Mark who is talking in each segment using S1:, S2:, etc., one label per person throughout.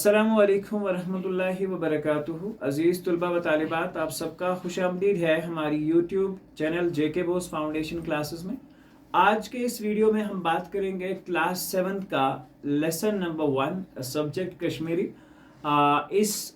S1: अस्सलामु अलैकुम वरहमतुल्लाहि वबरकातुहू। अज़ीज़ तुलबा व तालिबात, आप सबका खुशामदीद है हमारी यूट्यूब चैनल जेके बोस फाउंडेशन क्लासेस में। आज के इस वीडियो में हम बात करेंगे क्लास 7 का लेसन नंबर 1 सब्जेक्ट कश्मीरी। इस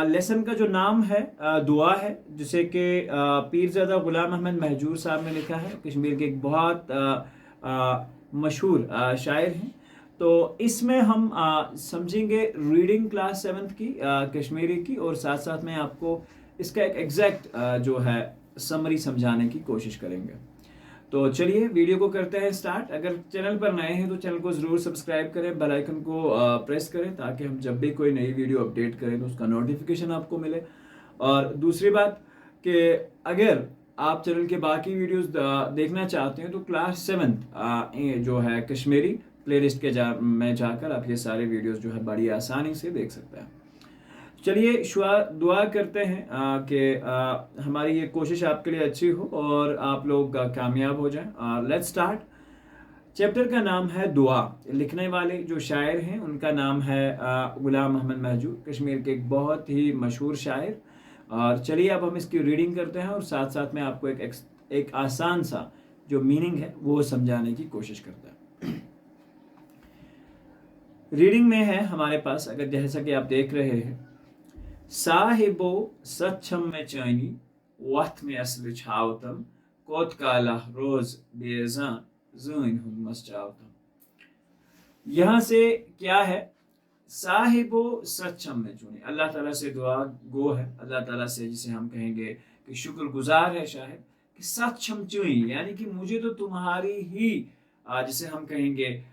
S1: लेसन का जो नाम है दुआ है, जिसे कि पीरज़ादा ग़ुलाम अहमद महजूर साहब ने लिखा है। कश्मीर के एक बहुत मशहूर शायर हैं। तो इसमें हम समझेंगे रीडिंग क्लास 7 की कश्मीरी की, और साथ साथ में आपको इसका एक एग्जैक्ट जो है समरी समझाने की कोशिश करेंगे। तो चलिए वीडियो को करते हैं स्टार्ट। अगर चैनल पर नए हैं तो चैनल को ज़रूर सब्सक्राइब करें, बेल आइकन को प्रेस करें, ताकि हम जब भी कोई नई वीडियो अपडेट करें तो उसका नोटिफिकेशन आपको मिले। और दूसरी बात कि अगर आप चैनल के बाकी वीडियोस देखना चाहते हैं तो क्लास 7 जो है कश्मीरी प्लेलिस्ट के में जाकर आप ये सारे वीडियोस जो है बड़ी आसानी से देख सकते हैं। चलिए दुआ करते हैं कि हमारी ये कोशिश आपके लिए अच्छी हो और आप लोग कामयाब हो जाएं। Let's start. चैप्टर का नाम है दुआ। लिखने वाले जो शायर हैं उनका नाम है ग़ुलाम अहमद महजूर, कश्मीर के एक बहुत ही मशहूर शायर। और चलिए अब हम इसकी रीडिंग करते हैं और साथ साथ में आपको एक आसान सा जो मीनिंग है वो समझाने की कोशिश करते हैं। रीडिंग में है हमारे पास, अगर जैसा कि आप देख रहे हैं, साहिबो सच्छम में चैनी वक्त में असल छावतम कोत काला रोज बेजा ज़ून हुन मस्चावतम। यहाँ से क्या है? साहिबो सच्छम में चुनी, अल्लाह ताला से दुआ गो है, अल्लाह ताला से जिसे हम कहेंगे कि शुक्रगुजार है शायद, कि सच्छम चुनी यानी कि मुझे तो तुम्हारी ही जिसे हम कहेंगे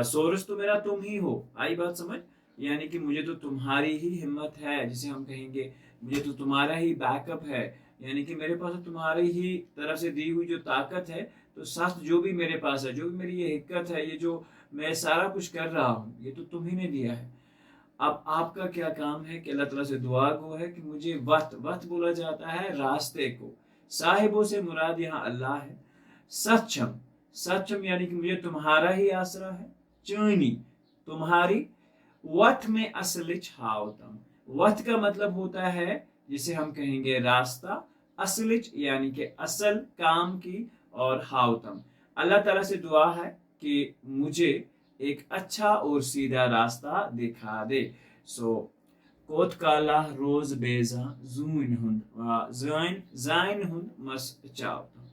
S1: सोर्स तो मेरा तुम ही हो। आई बात समझ? यानी कि मुझे तो तुम्हारी ही हिम्मत है, जिसे हम कहेंगे मुझे तो तुम्हारा ही बैकअप है, यानी कि मेरे पास तो तुम्हारी ही तरफ से दी हुई जो ताकत है। तो सच जो भी मेरे पास है, जो भी मेरी ये हिक्कत है, ये जो मैं सारा कुछ कर रहा हूँ, ये तो तुम ही ने दिया है। अब आपका क्या काम है कि अल्लाह ताला से दुआ गो है कि मुझे वक्त बोला जाता है रास्ते को। साहिबों से मुराद यहाँ अल्लाह है। सक्षम यानी कि मुझे तुम्हारा ही आसरा है। चैनी तुम्हारी, वत में असल छावतम, वत का मतलब होता है जिसे हम कहेंगे रास्ता, असलिच यानी कि असल काम की, और हावतम अल्लाह ताला से दुआ है कि मुझे एक अच्छा और सीधा रास्ता दिखा दे। सो कोत काला रोज बेजा ज़ाइन हुन मस चावतम।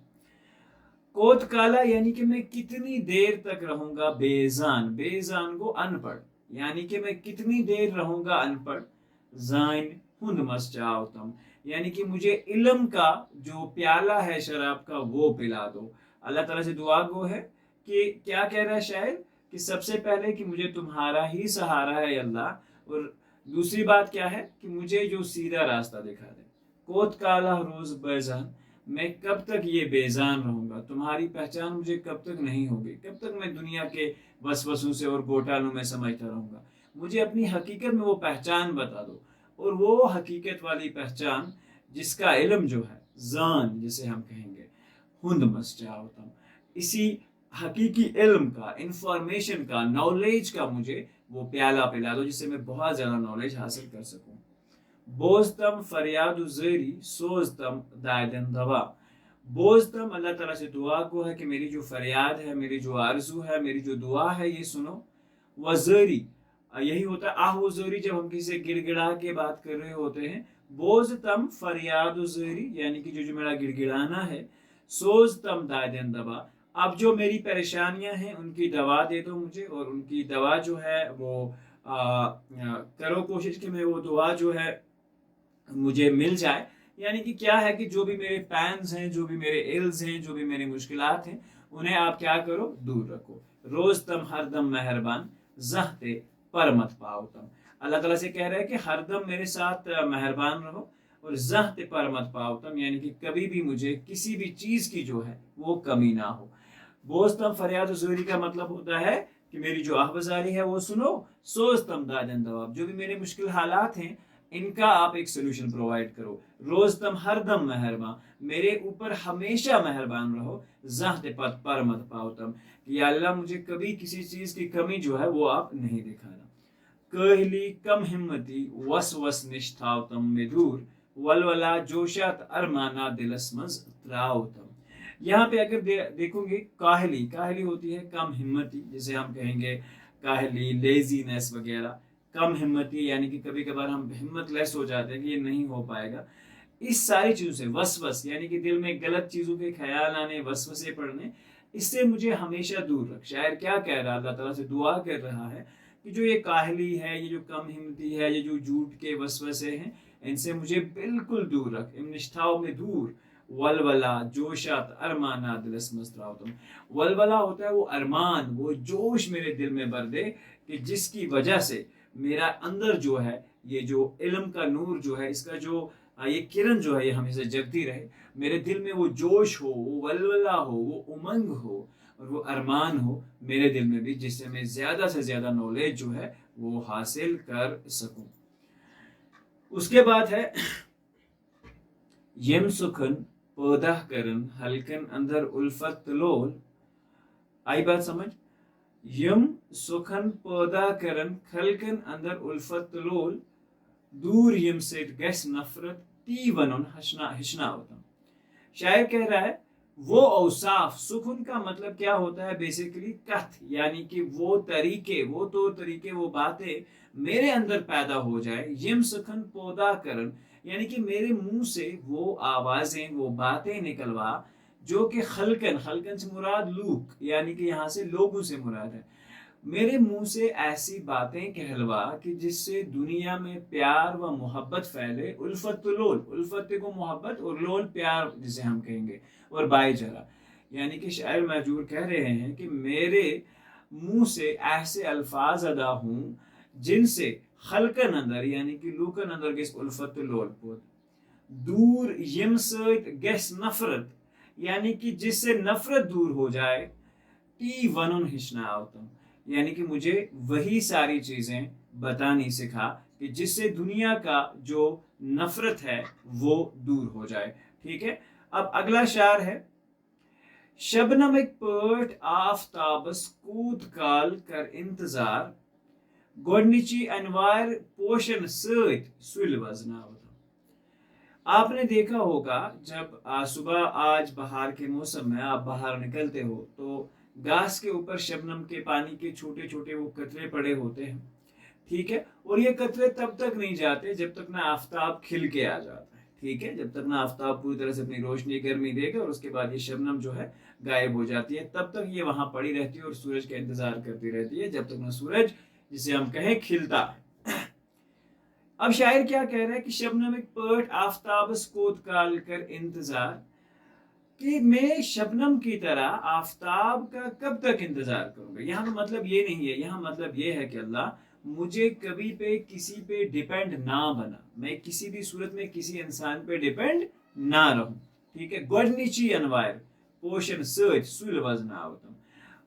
S1: कोत काला यानी कि मैं कितनी देर तक रहूंगा बेजान को अनपढ़, यानी कि मैं कितनी देर रहूंगा अनपढ़। ज़ाइन हुंद मस्चावतम यानी कि मुझे इल्म का जो प्याला है शराब का वो पिला दो। अल्लाह ताला से दुआ गो है कि क्या कह रहा है शायर, कि सबसे पहले कि मुझे तुम्हारा ही सहारा है अल्लाह, और दूसरी बात क्या है कि मुझे जो सीधा रास्ता दिखा दे। कोत काला रोज बेजान, मैं कब तक ये बेजान रहूंगा, तुम्हारी पहचान मुझे कब तक नहीं होगी, कब तक मैं दुनिया के वसवसों से और घोटालों में समझता रहूंगा। मुझे अपनी हकीकत में वो पहचान बता दो, और वो हकीकत वाली पहचान जिसका इल्म जो है जान जिसे हम कहेंगे हुंद मस्चावतम, इसी हकीकी इल्म का, इंफॉर्मेशन का, नॉलेज का मुझे वो प्याला पिला दो, जिससे मैं बहुत ज्यादा नॉलेज हासिल कर सकूं। बोझतम फरियाद ज़ेरी सोजतम दायदन दवा। बोझतम अल्लाह ताला से दुआ को है कि मेरी जो फरियाद है, मेरी जो आरजू है, मेरी जो दुआ है, ये सुनो। वज़ेरी यही होता है आह ज़ेरी, जब हम किसी गिड़गिड़ा के बात कर रहे होते हैं। बोझतम फरियाद ज़ेरी यानी कि जो मेरा गिड़गिड़ाना है। सोजतम दायदन दवा, अब जो मेरी परेशानियां हैं उनकी दवा दे दो मुझे, और उनकी दवा जो है वो करो कोशिश कि मैं वो दुआ जो है मुझे मिल जाए। यानी कि क्या है कि जो भी मेरे पैन्स हैं, जो भी मेरे इल्स हैं, जो भी मेरी मुश्किलात हैं, उन्हें आप क्या करो, दूर रखो। रोज तम हरदम मेहरबान जहते पर मत पाओ तम। अल्लाह ताला से कह रहे हैं कि हरदम मेरे साथ मेहरबान रहो, और जहते पर मत पाओ तम यानी कि कभी भी मुझे किसी भी चीज की जो है वो कमी ना हो। बोझतम फरियाद ज़ोरी का मतलब होता है कि मेरी जो आहवजारी है वो सुनो। सोचतम दादन दवाब, जो भी मेरे मुश्किल हालात हैं इनका आप एक सोल्यूशन प्रोवाइड करो। रोजतम हरदम मेहरबान, मेरे ऊपर हमेशा मेहरबान रहो। जहते पद पर मत पाओ तम, कि अल्लाह मुझे कभी किसी चीज की कमी जो है वो आप नहीं दिखाना। कहली कम हिम्मती वस वस निष्ठावतम में दूर वलवला जोशात अरमाना दिलस मज त्रावतम। यहाँ पे अगर देखोगे काहली, काहली होती है कम हिम्मती, जैसे हम कहेंगे काहली, लेजीनेस वगैरह। कम हिम्मती यानी कि कभी कभार हम हिम्मत लेस हो जाते हैं कि ये नहीं हो पाएगा। इस सारी चीजों से वसवस यानी कि दिल में गलत चीजों के ख्याल आने, वसवसे पड़ने, इससे मुझे हमेशा दूर रख। शायर क्या कह रहा है, अल्लाह ताला से दुआ कर रहा है कि जो ये काहली है, ये जो कम हिम्मती है, ये जो झूठ के वसवसे हैं, इनसे मुझे बिल्कुल दूर रख। इन निष्ठाओं में दूर। वलवला जोशात अरमाना दिलस मस्त्रावतम। वलवला होता है वो अरमान, वो जोश मेरे दिल में भर दे कि जिसकी वजह से मेरा अंदर जो है ये जो इल्म का नूर जो है, इसका जो ये किरण जो है ये हमेशा जगती रहे। मेरे दिल में वो जोश हो, वो वलवला हो, वो उमंग हो और वो अरमान हो मेरे दिल में भी, जिससे मैं ज्यादा से ज्यादा नॉलेज जो है वो हासिल कर सकूं। उसके बाद है यम सुखन पैदा करन हल्कन अंदर उल्फत लोल। आई बात समझ? यम सुखन पैदा करन हल्कन अंदर उल्फत लोल दूर यम से गस नफरत ती वनुन हिशना होता। शायर कह रहा है वो औसाफ, सुकून का मतलब क्या होता है बेसिकली कथ, यानी कि वो तरीके, वो तो तरीके, वो बातें मेरे अंदर पैदा हो जाए। यम सुखन पैदा करन यानी कि मेरे मुंह से वो आवाजें, वो बातें निकलवा जो कि खलकन, खलकन से मुराद लूक यानी कि यहाँ से लोगों से मुराद है। मेरे मुंह से ऐसी बातें कहलवा कि जिससे दुनिया में प्यार व मोहब्बत फैले। उल्फत तो लोल, उल्फत को मोहब्बत और लोल प्यार जिसे हम कहेंगे, और बाई जरा यानी कि शायर मजूर कह रहे हैं कि मेरे मुंह से ऐसे अल्फाज अदा हूं जिनसे खलकन अंदर यानी कि लूकन अंदर गेस उल्फत लोल पोत दूर यम सत गेस नफरत यानी कि जिससे नफरत दूर हो जाए। टी वनुन हिशना आवतम यानी कि मुझे वही सारी चीजें बतानी सिखा कि जिससे दुनिया का जो नफरत है वो दूर हो जाए। ठीक है, अब अगला शार है शबनम एक पट आफ्ताबस कूद काल कर इंतजार गोडनिची अनवार पोषण सत सुल वजना। आपने देखा होगा जब सुबह आज बाहर के मौसम में आप बाहर निकलते हो तो घास के ऊपर शबनम के पानी के छोटे छोटे वो कतरे पड़े होते हैं। ठीक है, और ये कतरे तब तक नहीं जाते जब तक ना आफ्ताब खिल के आ जाता है। ठीक है, जब तक ना आफ्ताब पूरी तरह से अपनी रोशनी गर्मी देगा और उसके बाद ये शबनम जो है गायब हो जाती है, तब तक ये वहां पड़ी रहती है और सूरज का इंतजार करती रहती है जब तक ना सूरज जिसे हम कहें खिलता है। अब शायर क्या कह रहा है कि शबनम एक पट आफ्ताबस कोत काल कर इंतजार, कि मैं शबनम की तरह आफ्ताब का कब तक इंतजार करूंगा। यहाँ मतलब ये नहीं है, यहाँ मतलब ये है कि अल्लाह मुझे कभी पे किसी पे डिपेंड ना बना, मैं किसी भी सूरत में किसी इंसान पे डिपेंड ना रहूं। ठीक है, गोडनिची अनवार पोषण सच सुल वजना आवतम।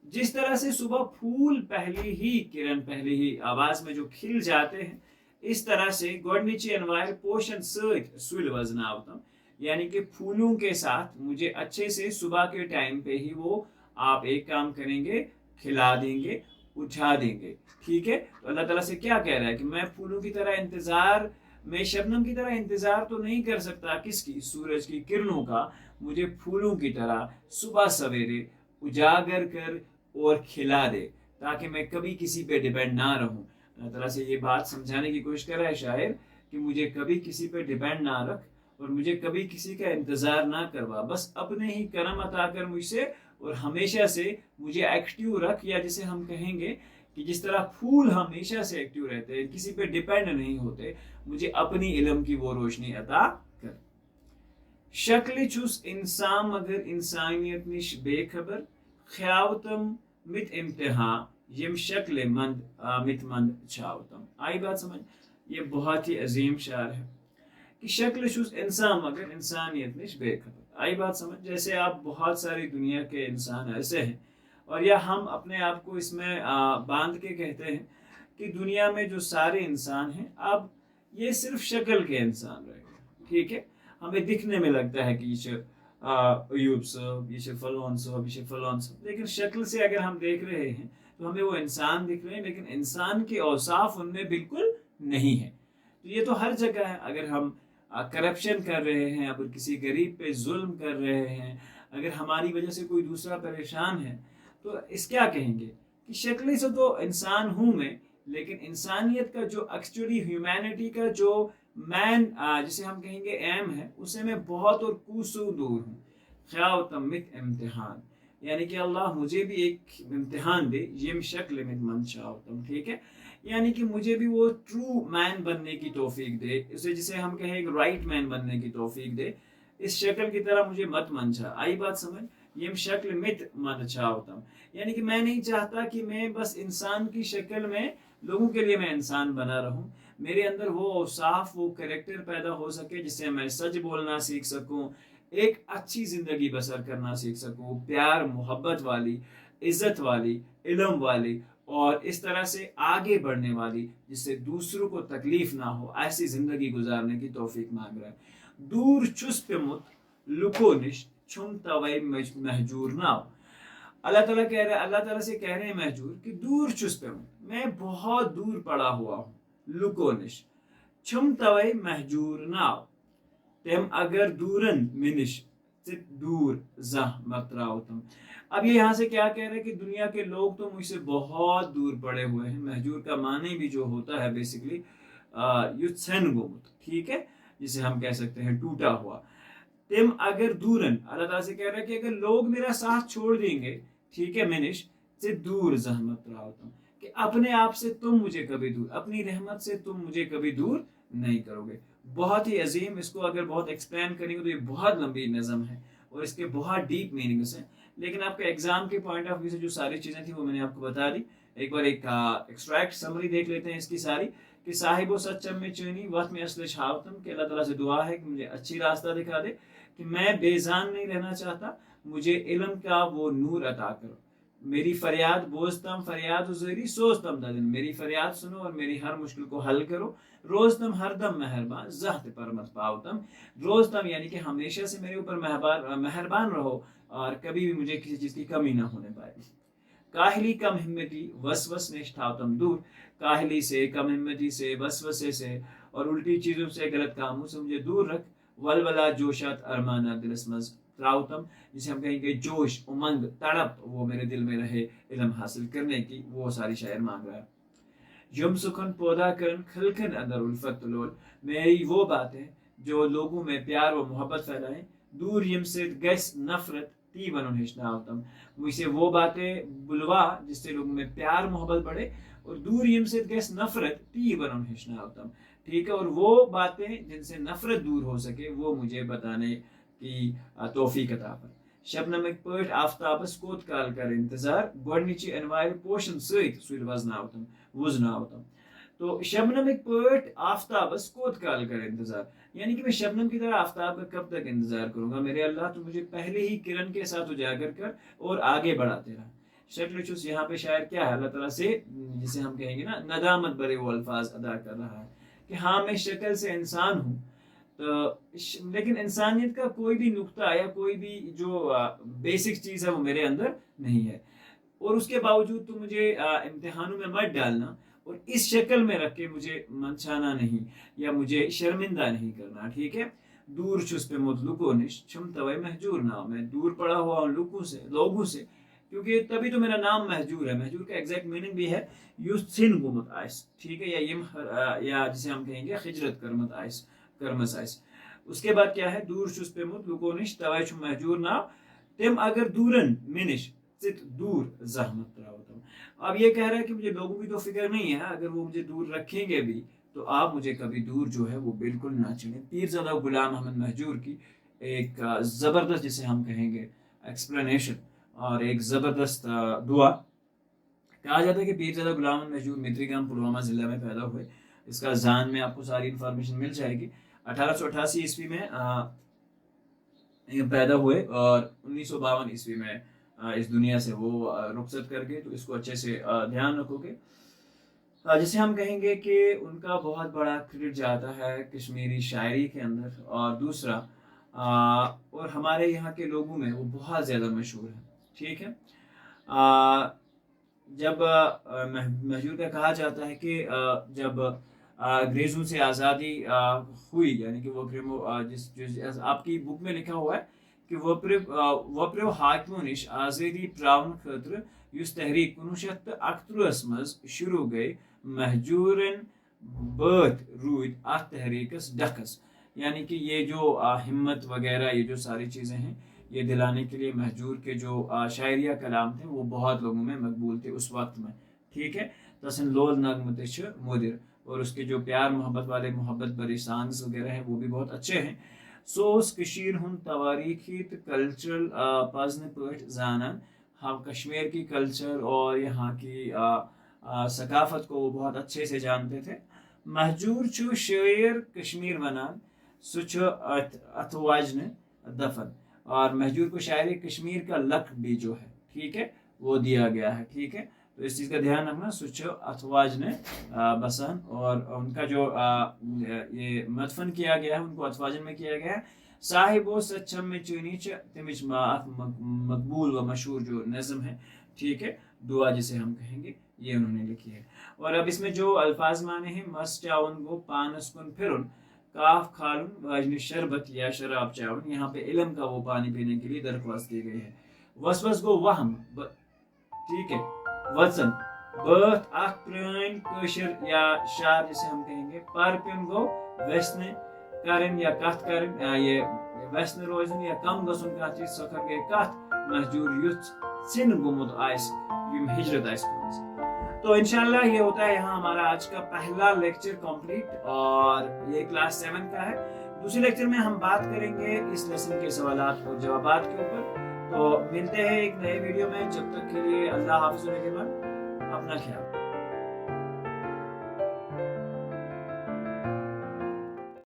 S1: जिस तरह से सुबह फूल पहले ही किरण, पहले ही आवाज में जो खिल जाते हैं, इस तरह से गोडनिची अनवार पोषण सच सुल वजना आवतम यानी कि फूलों के साथ मुझे अच्छे से सुबह के टाइम पे ही वो आप एक काम करेंगे, खिला देंगे, उठा देंगे। ठीक है, तो अल्लाह ताला से क्या कह रहा है कि मैं फूलों की तरह इंतजार, मैं शबनम की तरह इंतजार तो नहीं कर सकता किसकी, सूरज की किरणों का। मुझे फूलों की तरह सुबह सवेरे उजागर कर और खिला दे ताकि मैं कभी किसी पे डिपेंड ना रहूं। अल्लाह ताला से ये बात समझाने की कोशिश कर रहा है शायर कि मुझे कभी किसी पे डिपेंड ना रख और मुझे कभी किसी का इंतजार ना करवा, बस अपने ही करम अता कर मुझसे और हमेशा से मुझे एक्टिव रख, या जिसे हम कहेंगे कि जिस तरह फूल हमेशा से एक्टिव रहते हैं, किसी पे डिपेंड नहीं होते, मुझे अपनी इल्म की वो रोशनी अता कर। शक्ल छुस इंसान मगर इंसानियत निश बेखबर ख्यावतम मित इम्तिहा यम शक्ल मंद मित मंद छावतम। आई बात समझ? ये बहुत ही अजीम शार है कि शक्ल शुस इंसान मगर इंसानियत निश बेखबर। आई बात समझ? जैसे आप बहुत सारी दुनिया के इंसान ऐसे हैं, और या हम अपने आप को इसमें बांध के कहते हैं कि दुनिया में जो सारे इंसान हैं अब ये सिर्फ शक्ल के इंसान रह गए। ठीक है, हमें दिखने में लगता है कि ये अयूब साहब, ये फलोन साहब, ये फलोन साहब, लेकिन शक्ल से अगर हम देख रहे हैं تو ہمیں وہ انسان دکھ رہے ہیں لیکن انسان کے اوصاف ان میں بالکل نہیں ہے. تو یہ تو ہر جگہ ہے. اگر ہم کرپشن کر رہے ہیں، اگر کسی غریب پہ ظلم کر رہے ہیں، اگر ہماری وجہ سے کوئی دوسرا پریشان ہے، تو اس کیا کہیں گے کہ شکلی سے تو انسان ہوں میں، لیکن انسانیت کا جو ایکچولی ہیومینٹی کا جو مین جسے ہم کہیں گے ایم ہے، اسے میں بہت اور کوسوں دور ہوں. خیاو تمت امتحان، یعنی کہ اللہ مجھے بھی ایک امتحان دے، یم شکل میں من چاہتم، ٹھیک ہے، یعنی کہ مجھے بھی وہ ٹرو مین بننے کی توفیق دے، اسے جسے ہم کہیں ایک رائٹ مین بننے کی توفیق دے. اس شکل کی طرح مجھے مت منچا. آئی بات سمجھ؟ یم شکل مت من چاہتم، یعنی کہ میں نہیں چاہتا کہ میں بس انسان کی شکل میں لوگوں کے لیے میں انسان بنا رہوں. میرے اندر وہ اوصاف، وہ کریکٹر پیدا ہو سکے جس سے میں سچ بولنا سیکھ سکوں، ایک اچھی زندگی بسر کرنا سیکھ سکوں، پیار محبت والی، عزت والی، علم والی، اور اس طرح سے آگے بڑھنے والی، جس سے دوسروں کو تکلیف نہ ہو، ایسی زندگی گزارنے کی توفیق مانگ رہا ہے. دور چھس پیمت لکو نش چھم توے محجور نہ ہو. اللہ تعالیٰ کہہ رہے ہیں، اللہ تعالیٰ سے کہہ رہے ہیں محجور کہ دور چھس پیمت، میں بہت دور پڑا ہوا ہوں. لکو نش چھم توے محجور نہ ہو، تم اگر دورن منش دور زہ مت راوتم. اب یہ یہاں سے کیا کہہ رہے ہیں کہ دنیا کے لوگ تو مجھ سے بہت دور پڑے ہوئے ہیں. محجور کا معنی بھی جو ہوتا ہے بیسیکلی یوتسن گومت، ٹھیک ہے، جسے ہم کہہ سکتے ہیں ٹوٹا ہوا. تم اگر دورن، اللہ تعالیٰ سے کہہ رہا ہے کہ اگر لوگ میرا ساتھ چھوڑ دیں گے، ٹھیک ہے، منش سے دور زحمت راوتم، کہ اپنے آپ سے تم مجھے کبھی دور، اپنی رحمت سے تم مجھے کبھی دور نہیں کرو گے. بہت ہی عظیم. اس کو اگر بہت ایکسپلین کریں گے تو یہ بہت لمبی نظم ہے اور اس کے بہت ڈیپ میننگس ہیں، لیکن آپ کے ایگزام کے پوائنٹ آف ویو سے جو ساری چیزیں تھیں وہ میں نے آپ کو بتا دی. ایک بار ایک ایکسٹریکٹ سمری دیکھ لیتے ہیں اس کی ساری، کہ صاحب و سچم میں چینی وقت میں اصل چھاوتم، کہ اللہ تعالیٰ سے دعا ہے کہ مجھے اچھی راستہ دکھا دے، کہ میں بیزان نہیں رہنا چاہتا، مجھے علم کا وہ نور عطا کرو. میری فریاد بوزتم فریاد و زیری سوزتم ددن، میری فریاد سنو اور میری ہر مشکل کو حل کرو. روزتم ہر دم مہربان زہت پر مت پاؤتم، روزتم یعنی کہ ہمیشہ سے میرے اوپر مہربان رہو اور کبھی بھی مجھے کسی چیز کی کمی نہ ہونے پائے. کاہلی کم ہمتی وسوس نشٹھاوتم دور، کاہلی سے، کم ہمتی سے، وسوسے سے اور الٹی چیزوں سے، غلط کاموں سے مجھے دور رکھ. ولولا جوشت ارمانہ دلسمز تراؤتم، جسے ہم کہیں گے جوش، امنگ، تڑپ، وہ میرے دل میں رہے علم حاصل کرنے کی، وہ ساری شاعر مانگ رہا ہے. یم سکن پودا کرن کھلکن اندر الفت لول، میری وہ باتیں جو لوگوں میں پیار و محبت پھیلائیں. دور یم سے گیس نفرت تی بنن ہشناوتم، مجھ سے وہ باتیں بلوا جس سے لوگوں میں پیار محبت بڑھے، اور دور یم سے گیس نفرت تی بنن ہشناوتم، ٹھیک ہے، اور وہ باتیں جن سے نفرت دور ہو سکے وہ مجھے بتانے کی توفیق عطا فرما. شبنمک پٲٹھۍ آفتابس کوت کال کر انتظار، گۄڈنِچہِ انوارِ پوشن سۭتۍ سُلہِ وزناوتم. تو شبنمک پٲٹھۍ آفتابس کوت کال کر انتظار، یعنی کہ میں شبنم کی طرح آفتاب کا کب تک انتظار کروں گا میرے اللہ، تو مجھے پہلے ہی کرن کے ساتھ اجاگر کر اور آگے بڑھاتے رہا. شکل چوس یہاں پہ شاعر کیا ہے، اللہ تعالیٰ سے جسے ہم کہیں گے نا ندامت بھرے وہ الفاظ ادا کر رہا ہے کہ ہاں میں شکل سے انسان ہوں، لیکن انسانیت کا کوئی بھی نقطہ یا کوئی بھی جو بیسک چیز ہے وہ میرے اندر نہیں ہے، اور اس کے باوجود تو مجھے امتحانوں میں مت ڈالنا اور اس شکل میں رکھ کے مجھے منچانا نہیں یا مجھے شرمندہ نہیں کرنا، ٹھیک ہے. دور چھس پہ مت لکو نش چھم توے محجور نہ ہو، میں دور پڑا ہوا ہوں لوگوں سے، کیونکہ تبھی تو میرا نام محجور ہے. محجور کا ایگزیکٹ میننگ بھی ہے یوس سن گمت آئس، ٹھیک ہے، یا جسے ہم کہیں گے ہجرت کرمس آئس. اس کے بعد کیا ہے، دور چھس پہ مت لکو نش توے چھم محجور نہ، تم اگر دورن منش ست دور زحمت راوتم. اب یہ کہہ رہا ہے کہ مجھے لوگوں کی تو فکر نہیں ہے، اگر وہ مجھے دور رکھیں گے بھی تو آپ مجھے کبھی دور جو ہے وہ بالکل نہ چڑھیں. پیرزادہ غلام احمد محجور کی ایک زبردست جسے ہم کہیں گے ایکسپلینیشن اور ایک زبردست دعا. کہا جاتا ہے کہ پیرزادہ غلام احمد محجور متری گام پلوامہ ضلع میں پیدا ہوئے. اس کا ذان میں آپ کو ساری انفارمیشن مل جائے گی. 1888 عیسوی میں پیدا ہوئے اور 1952 عیسوی میں اس دنیا سے وہ رخصت کر گئے. تو اس کو اچھے سے دھیان رکھو گے. جسے ہم کہیں گے کہ ان کا بہت بڑا کریڈٹ جاتا ہے کشمیری شاعری کے اندر، اور دوسرا اور ہمارے یہاں کے لوگوں میں وہ بہت زیادہ مشہور ہے، ٹھیک ہے. جب مہجور کا کہا جاتا ہے کہ جب انگریزوں سے آزادی ہوئی، یعنی کہ جس آپ کی بک میں لکھا ہوا ہے کہ وپریو حاکمو نش آزادی پراون خاطر یس تحریک 1971 مز شروع گئی، مہجورن بات رود ات تحریکس ڈکس، یعنی کہ یہ جو ہمت وغیرہ یہ جو ساری چیزیں ہیں یہ دلانے کے لیے مہجور کے جو شاعریہ کلام تھے وہ بہت لوگوں میں مقبول تھے اس وقت میں، ٹھیک ہے۔ تسن لول نغمہ تہ مدر، اور اس کے جو پیار محبت والے محبت بری سانگز وغیرہ ہیں وہ بھی بہت اچھے ہیں۔ سو اس کشیر ہن تواریخی تو کلچرل پزن پٹ زانن، ہم کشمیر کی کلچر اور یہاں کی ثقافت کو وہ بہت اچھے سے جانتے تھے۔ مہجور چھو شاعر کشمیر ونان، سو چھو اتھ واجن دفن، اور مہجور کو شاعر کشمیر کا لقب بھی جو ہے ٹھیک ہے وہ دیا گیا ہے، ٹھیک ہے، تو اس چیز کا دھیان رکھنا۔ سچ اتواج نے بسان، اور ان کا جو یہ مدفن کیا گیا ہے ان کو اتواجن میں کیا گیا ہے۔ صاحب و سچم میں چونی تمچ مقبول و مشہور جو نظم ہے، ٹھیک ہے، دعا جسے ہم کہیں گے، یہ انہوں نے لکھی ہے۔ اور اب اس میں جو الفاظ مانے ہیں، مس چاون گو پانس کن پھرن، کاف کھالن واجن شربت یا شراب چاون، یہاں پہ علم کا وہ پانی پینے کے لیے درخواست کی گئی ہے۔ وسوس گو وہم، ٹھیک ہے، وزن بات اخ پران کوشر یا شعر جسے ہم کہیں گے۔ پر پیون گو ویسنے کرن یا کت کرن، یہ ویسنے روزن یا کم گسن کت چیز سکر گئے کت مہجور یوتھ سن گمت آئس یم ہجرت آئس کرمز۔ تو انشاءاللہ یہ ہوتا ہے یہاں ہمارا آج کا پہلا لیکچر کمپلیٹ، اور یہ کلاس 7 کا ہے۔ دوسرے لیکچر میں ہم بات کریں گے اس لیسن کے سوالات اور جوابات کے اوپر۔ تو ملتے ہیں ایک نئے ویڈیو میں، جب تک کے لیے اللہ حافظ و نگہبان، اپنا خیال۔